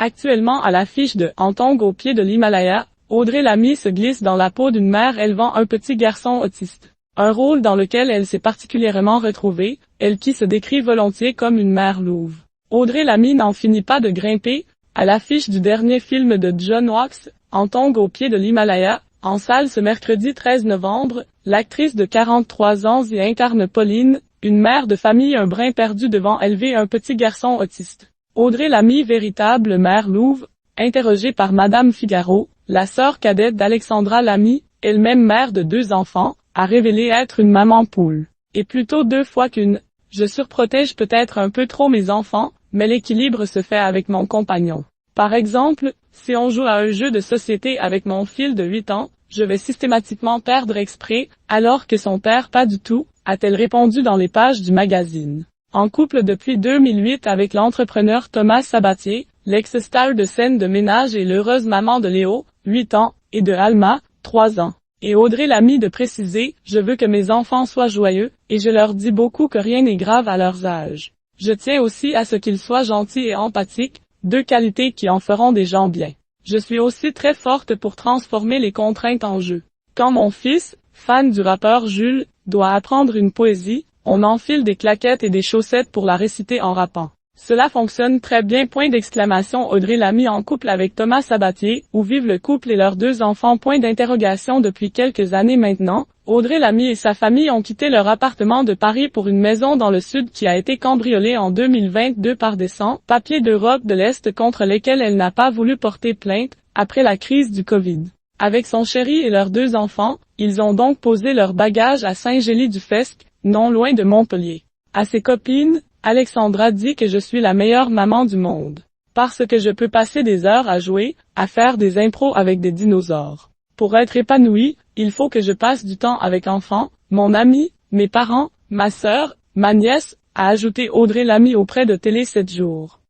Actuellement à l'affiche de Antong au pied de l'Himalaya, Audrey Lamy se glisse dans la peau d'une mère élevant un petit garçon autiste. Un rôle dans lequel elle s'est particulièrement retrouvée, elle qui se décrit volontiers comme une mère louve. Audrey Lamy n'en finit pas de grimper, à l'affiche du dernier film de John Watts, Antong au pied de l'Himalaya, en salle ce mercredi 13 novembre, l'actrice de 43 ans y incarne Pauline, une mère de famille un brin perdue devant élever un petit garçon autiste. Audrey Lamy, véritable mère louve, interrogée par Madame Figaro, la sœur cadette d'Alexandra Lamy, elle-même mère de 2 enfants, a révélé être une maman poule. Et plutôt 2 fois qu'une. Je surprotège peut-être un peu trop mes enfants, mais l'équilibre se fait avec mon compagnon. Par exemple, si on joue à un jeu de société avec mon fils de 8 ans, je vais systématiquement perdre exprès, alors que son père pas du tout, a-t-elle répondu dans les pages du magazine. En couple depuis 2008 avec l'entrepreneur Thomas Sabatier, l'ex-star de scène de ménage et l'heureuse maman de Léo, 8 ans, et de Alma, 3 ans. Et Audrey Lamy de préciser, je veux que mes enfants soient joyeux, et je leur dis beaucoup que rien n'est grave à leurs âges. Je tiens aussi à ce qu'ils soient gentils et empathiques, 2 qualités qui en feront des gens bien. Je suis aussi très forte pour transformer les contraintes en jeu. Quand mon fils, fan du rappeur Jules, doit apprendre une poésie, on enfile des claquettes et des chaussettes pour la réciter en rappant. Cela fonctionne très bien. Audrey Lamy en couple avec Thomas Sabatier, où vivent le couple et leurs 2 enfants. Depuis quelques années maintenant, Audrey Lamy et sa famille ont quitté leur appartement de Paris pour une maison dans le sud qui a été cambriolée en 2022 par des sans-papiers d'Europe de l'Est contre lesquels elle n'a pas voulu porter plainte, après la crise du Covid. Avec son chéri et leurs 2 enfants, ils ont donc posé leurs bagages à Saint-Gély-du-Fesque, non loin de Montpellier. À ses copines, Alexandra dit que je suis la meilleure maman du monde. Parce que je peux passer des heures à jouer, à faire des impros avec des dinosaures. Pour être épanouie, il faut que je passe du temps avec enfants, mon ami, mes parents, ma sœur, ma nièce, a ajouté Audrey Lamy auprès de Télé 7 jours.